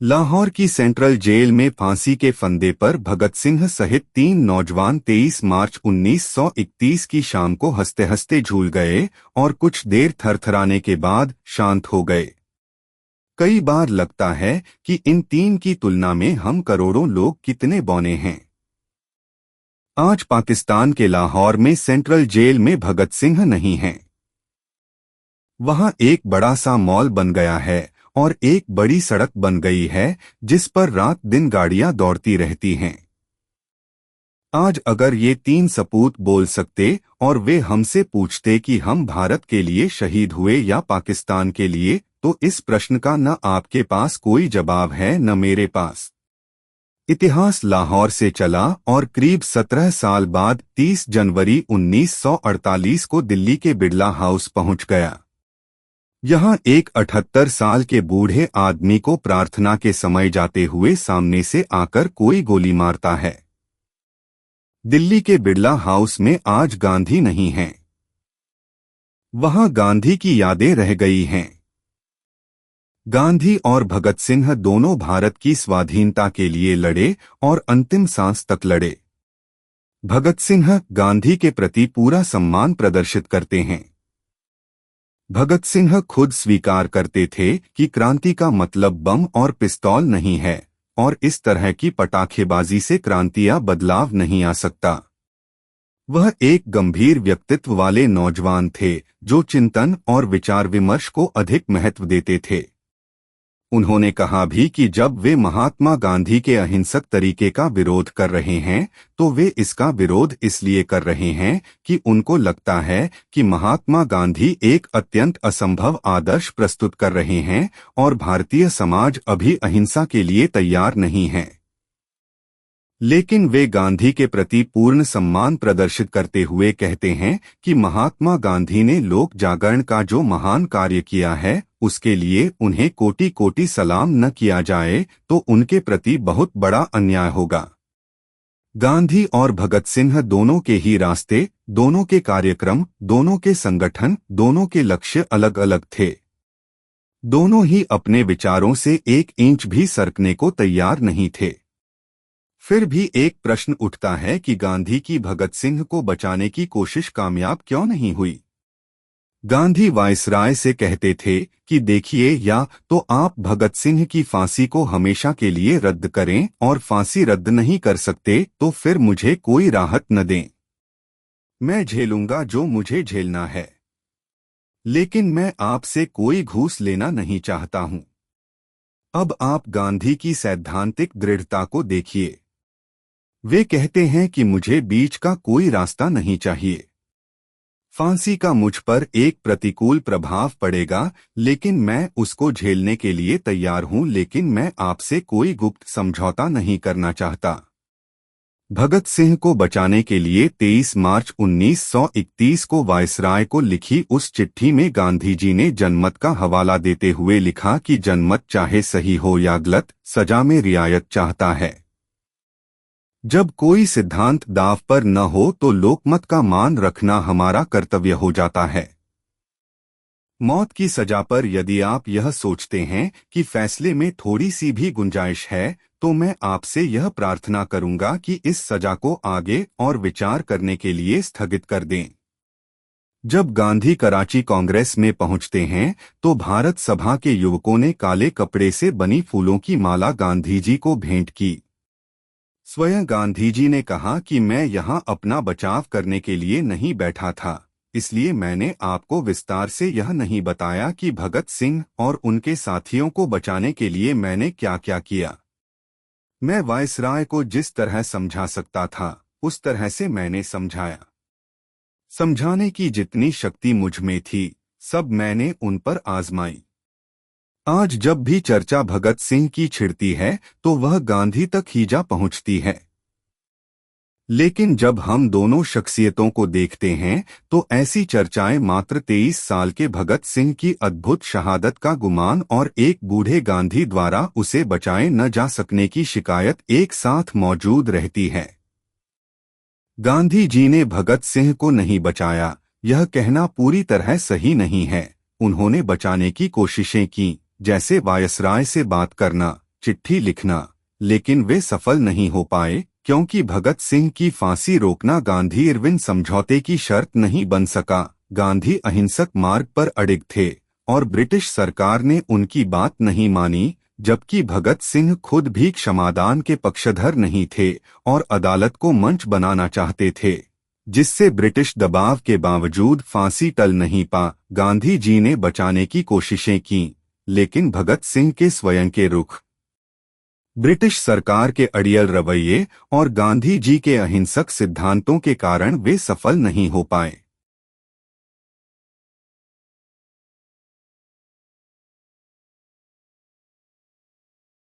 लाहौर की central jail में फांसी के फंदे पर भगत सिंह सहित 3 नौजवान 23 मार्च 1931 की शाम को हंसते हंसते झूल गए और कुछ देर थरथराने के बाद शांत हो गए। कई बार लगता है कि इन 3 की तुलना में हम करोड़ों लोग कितने बौने हैं। आज पाकिस्तान के लाहौर में सेंट्रल जेल में भगत सिंह नहीं हैं। वहां एक बड़ा सा मॉल बन गया है और एक बड़ी सड़क बन गई है जिस पर रात दिन गाड़ियां दौड़ती रहती हैं। आज अगर ये 3 सपूत बोल सकते और वे हमसे पूछते कि हम भारत के लिए शहीद हुए या पाकिस्तान के लिए, तो इस प्रश्न का न आपके पास कोई जवाब है न मेरे पास। इतिहास लाहौर से चला और करीब 17 साल बाद 30 जनवरी 1948 को दिल्ली के बिड़ला हाउस पहुंच गया। यहाँ एक 78 साल के बूढ़े आदमी को प्रार्थना के समय जाते हुए सामने से आकर कोई गोली मारता है। दिल्ली के बिड़ला हाउस में आज गांधी नहीं हैं। वहां गांधी की यादें रह गई हैं। गांधी और भगत सिंह दोनों भारत की स्वाधीनता के लिए लड़े और अंतिम सांस तक लड़े। भगत सिंह गांधी के प्रति पूरा सम्मान प्रदर्शित करते हैं। भगत सिंह खुद स्वीकार करते थे कि क्रांति का मतलब बम और पिस्तौल नहीं है और इस तरह की पटाखेबाजी से क्रांतियां बदलाव नहीं आ सकता। वह एक गंभीर व्यक्तित्व वाले नौजवान थे जो चिंतन और विचार विमर्श को अधिक महत्व देते थे। उन्होंने कहा भी कि जब वे महात्मा गांधी के अहिंसक तरीके का विरोध कर रहे हैं तो वे इसका विरोध इसलिए कर रहे हैं कि उनको लगता है कि महात्मा गांधी एक अत्यंत असंभव आदर्श प्रस्तुत कर रहे हैं और भारतीय समाज अभी अहिंसा के लिए तैयार नहीं है। लेकिन वे गांधी के प्रति पूर्ण सम्मान प्रदर्शित करते हुए कहते हैं कि महात्मा गांधी ने लोक जागरण का जो महान कार्य किया है उसके लिए उन्हें कोटि कोटि सलाम न किया जाए तो उनके प्रति बहुत बड़ा अन्याय होगा। गांधी और भगत सिंह दोनों के ही रास्ते, दोनों के कार्यक्रम, दोनों के संगठन, दोनों के लक्ष्य अलग अलग थे। दोनों ही अपने विचारों से 1 इंच भी सरकने को तैयार नहीं थे। फिर भी एक प्रश्न उठता है कि गांधी की भगत सिंह को बचाने की कोशिश कामयाब क्यों नहीं हुई। गांधी वायसराय से कहते थे कि देखिए, या तो आप भगत सिंह की फांसी को हमेशा के लिए रद्द करें और फांसी रद्द नहीं कर सकते तो फिर मुझे कोई राहत न दें। मैं झेलूंगा जो मुझे झेलना है, लेकिन मैं आपसे कोई घूस लेना नहीं चाहता हूं। अब आप गांधी की सैद्धांतिक दृढ़ता को देखिए। वे कहते हैं कि मुझे बीच का कोई रास्ता नहीं चाहिए। फांसी का मुझ पर एक प्रतिकूल प्रभाव पड़ेगा लेकिन मैं उसको झेलने के लिए तैयार हूं, लेकिन मैं आपसे कोई गुप्त समझौता नहीं करना चाहता। भगत सिंह को बचाने के लिए 23 मार्च 1931 को वायसराय को लिखी उस चिट्ठी में गांधी जी ने जनमत का हवाला देते हुए लिखा कि जनमत चाहे सही हो या गलत, सजा में रियायत चाहता है। जब कोई सिद्धांत दांव पर न हो तो लोकमत का मान रखना हमारा कर्तव्य हो जाता है। मौत की सजा पर यदि आप यह सोचते हैं कि फैसले में थोड़ी सी भी गुंजाइश है तो मैं आपसे यह प्रार्थना करूंगा कि इस सजा को आगे और विचार करने के लिए स्थगित कर दें। जब गांधी कराची कांग्रेस में पहुंचते हैं तो भारत सभा के युवकों ने काले कपड़े से बनी फूलों की माला गांधी जी को भेंट की। स्वयं गांधी जी ने कहा कि मैं यहां अपना बचाव करने के लिए नहीं बैठा था, इसलिए मैंने आपको विस्तार से यह नहीं बताया कि भगत सिंह और उनके साथियों को बचाने के लिए मैंने क्या क्या किया। मैं वायसराय को जिस तरह समझा सकता था उस तरह से मैंने समझाया। समझाने की जितनी शक्ति मुझ में थी सब मैंने उन पर आजमाई। आज जब भी चर्चा भगत सिंह की छिड़ती है तो वह गांधी तक ही जा पहुंचती है। लेकिन जब हम दोनों शख्सियतों को देखते हैं तो ऐसी चर्चाएं मात्र 23 साल के भगत सिंह की अद्भुत शहादत का गुमान और एक बूढ़े गांधी द्वारा उसे बचाए न जा सकने की शिकायत एक साथ मौजूद रहती है। गांधी जी ने भगत सिंह को नहीं बचाया, यह कहना पूरी तरह सही नहीं है। उन्होंने बचाने की कोशिशें की, जैसे वायसराय से बात करना, चिट्ठी लिखना, लेकिन वे सफल नहीं हो पाए क्योंकि भगत सिंह की फांसी रोकना गांधी-इरविन समझौते की शर्त नहीं बन सका। गांधी अहिंसक मार्ग पर अडिग थे और ब्रिटिश सरकार ने उनकी बात नहीं मानी, जबकि भगत सिंह खुद भी क्षमादान के पक्षधर नहीं थे और अदालत को मंच बनाना चाहते थे, जिससे ब्रिटिश दबाव के बावजूद फांसी टल नहीं पा। गांधी जी ने बचाने की कोशिशें की, लेकिन भगत सिंह के स्वयं के रुख, ब्रिटिश सरकार के अड़ियल रवैये और गांधी जी के अहिंसक सिद्धांतों के कारण वे सफल नहीं हो पाए।